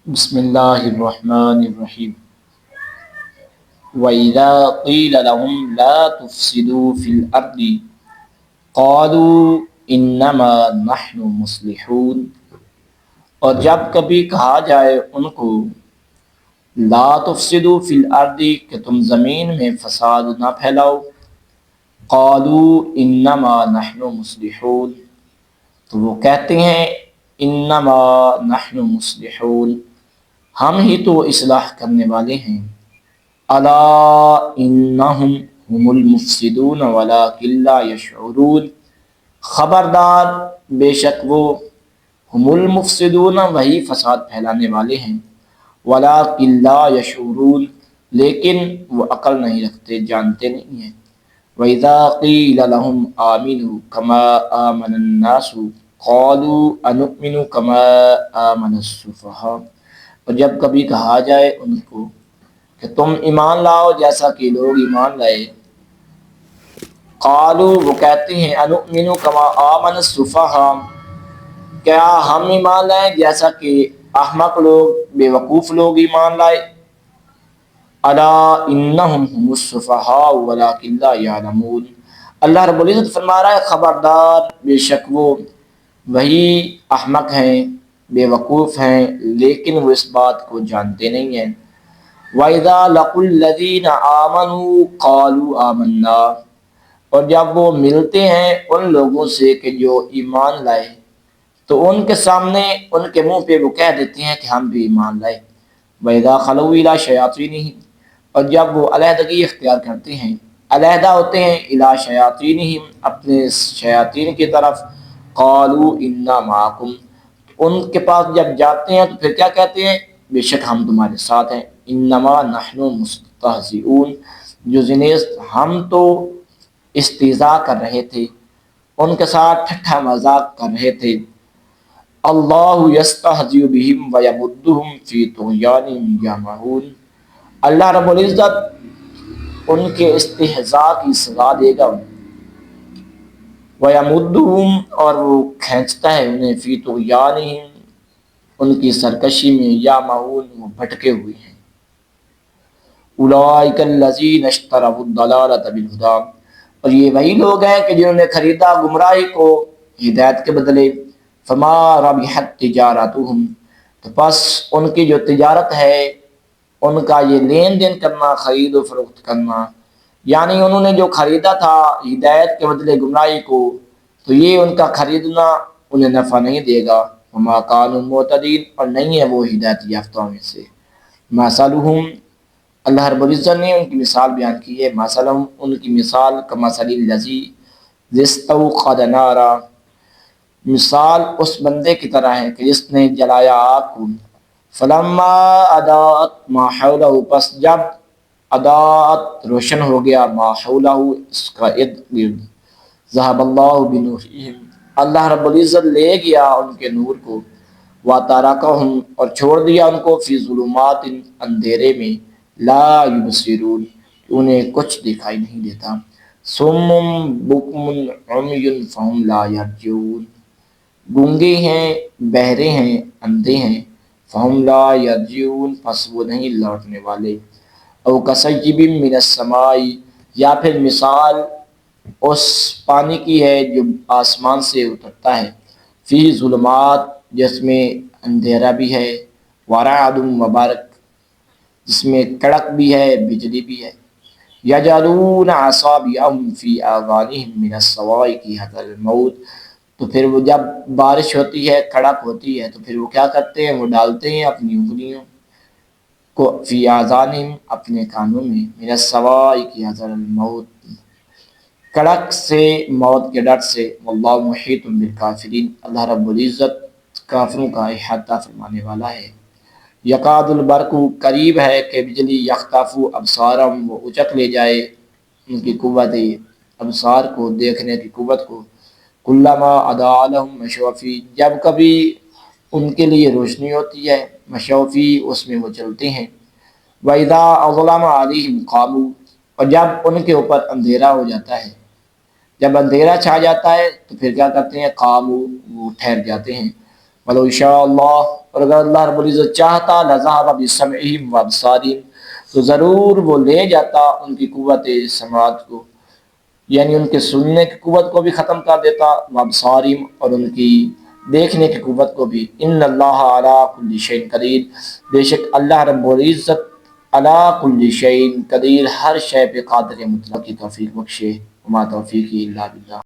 بسم اللہ الرحمن الرحیم وَإِذَا قِيلَ لَهُمْ لَا تُفْسِدُوا فِي الْأَرْضِ قَالُوا إِنَّمَا نَحْنُ مُصْلِحُونَ، اور جب کبھی کہا جائے ان کو لا تفسدوا فی الارض کہ تم زمین میں فساد نہ پھیلاؤ، قالوا انما نحن مصلحون، تو وہ کہتے ہیں انما نحن مصلحون، ہم ہی تو اصلاح کرنے والے ہیں۔ الا انہم هم المفسدون ولکن لا یشعرون، خبردار بے شک وہ هم المفسدون وہی فساد پھیلانے والے ہیں، ولکن لا یشعرون لیکن وہ عقل نہیں رکھتے، جانتے نہیں ہیں۔ وَإِذَا قِيلَ لَهُمْ آمِنُوا كَمَا آمَنَ النَّاسُ قَالُوا أَنُؤْمِنُ كَمَا آمَنَ السُّفَهَاءُ، اور جب کبھی کہا جائے ان کو کہ تم ایمان لاؤ جیسا کہ لوگ ایمان لائے، قالوا وہ کہتے ہیں انؤمن کما آمن السفہاء، کیا ہم ایمان لائیں جیسا کہ احمق لوگ، بے وقوف لوگ ایمان لائے۔ الا انہم هم السفہاء ولکن لا یعلمون، اللہ رب العزت فرما رہا ہے خبردار بے شک وہ وہی احمق ہیں، بے وقوف ہیں، لیکن وہ اس بات کو جانتے نہیں ہیں۔ وَإِذَا لَقُوا الَّذِينَ آمَنُوا قَالُوا آمَنَّا، اور جب وہ ملتے ہیں ان لوگوں سے کہ جو ایمان لائے تو ان کے سامنے ان کے منہ پہ وہ کہہ دیتے ہیں کہ ہم بھی ایمان لائے۔ وَإِذَا خَلَوْا إِلَىٰ شَيَاطِينِهِمْ، اور جب وہ علیحدگی اختیار کرتے ہیں، علیحدہ ہوتے ہیں، إِلَىٰ شَيَاطِينِهِمْ اپنے شیاطین کی طرف، قَالُوا إِنَّا مَعَكُمْ، ان کے پاس جب جاتے ہیں تو پھر کیا کہتے ہیں؟ بے شک ہم تمہارے ساتھ ہیں۔ انما نحن مستہزئون، جو زنیز ہم تو استہزاء کر رہے تھے، ان کے ساتھ ٹھٹھا مذاق کر رہے تھے۔ اللہ یستہزئ بہم ویمدہم فی طغیانہم یعمہون، اللہ رب العزت ان کے استہزاء کی سزا دے گا، ویمدہم اور وہ کھینچتا ہے انہیں، فی طغیانہم ان کی سرکشی میں، یعمہون وہ بھٹکے ہوئے ہیں۔ اولئک الذین اشتروا الضلالۃ بالہدی، اور یہ وہی لوگ ہیں کہ جنہوں نے خریدا گمراہی کو ہدایت کے بدلے۔ فما ربحت تجارتہم، تو پس ان کی جو تجارت ہے، ان کا یہ لین دین کرنا، خرید و فروخت کرنا، یعنی انہوں نے جو خریدا تھا ہدایت کے بدلے گمراہی کو، تو یہ ان کا خریدنا انہیں نفع نہیں دے گا۔ وما کانوا مہتدین، اور نہیں ہے وہ ہدایت یافتوں میں سے۔ مثلہم، اللہ رب العزت نے ان کی مثال بیان کی ہے، مثلہم ان کی مثال کمثل الذی استوقد نارا، مثال اس بندے کی طرح ہے کہ جس نے جلایا آگ کو، فلما اضاءت ما حولہ، پس جب اضاءت روشن ہو گیا، ما حولہ اس کا ارد گرد، ذہب اللہ بنورہم، اللہ رب العزت لے گیا ان کے نور کو، وترکہم اور چھوڑ دیا ان کو، فی ظلمات اندھیرے میں، لا یبصرون انہیں کچھ دکھائی نہیں دیتا، صم بکم عمی فہم لا یرجعون گونگے ہیں، بہرے ہیں، اندھے ہیں، فہم لا یرجعون پس وہ نہیں لوٹنے والے۔ او کصیب من السماء، یا پھر مثال اس پانی کی ہے جو آسمان سے اترتا ہے، فی ظلمات جس میں اندھیرا بھی ہے، ورعد مبارک جس میں کڑک بھی ہے، بجلی بھی ہے، یجعلون اصابعهم فی آذانہم من الصواعق حذر الموت، تو پھر وہ جب بارش ہوتی ہے، کڑک ہوتی ہے، تو پھر وہ کیا کرتے ہیں؟ وہ ڈالتے ہیں اپنی انگلیوں کو، فی آذانہم اپنے کانوں میں، من الصواعق حذر الموت کڑک سے، موت کے ڈر سے، واللہ محیط بالکافرین اللہ رب العزت کافروں کا احاطہ فرمانے والا ہے۔ یکاد البرق قریب ہے کہ بجلی، یخطف ابصارہم وہ اچک لے جائے ان کی قوت ابصار کو، دیکھنے کی قوت کو، کلما اضاء لہم مشوا فیہ جب کبھی ان کے لیے روشنی ہوتی ہے، مشوا فیہ اس میں وہ چلتے ہیں، وَإِذَا أَظْلَمَ عَلَيْهِمْ قَامُوا اور جب ان کے اوپر اندھیرا ہو جاتا ہے، جب اندھیرا چھا جاتا ہے تو پھر کیا کرتے ہیں؟ قاموا وہ ٹھہر جاتے ہیں، ولو شاء اللہ، اور اگر اللہ رب العزت چاہتا لذهب بسمعهم وابصارهم، تو ضرور وہ لے جاتا ان کی قوت سماعت کو، یعنی ان کے سننے کی قوت کو بھی ختم کر دیتا، وابصارهم، اور ان کی دیکھنے کی قوت کو بھی۔ ان اللہ علی کل شیء قدیر، بے شک اللہ رب العزت علی کل شیء قدیر، ہر شے پہ قادر مطلق کی توفیق بخشے۔ وما توفیقی الا باللہ۔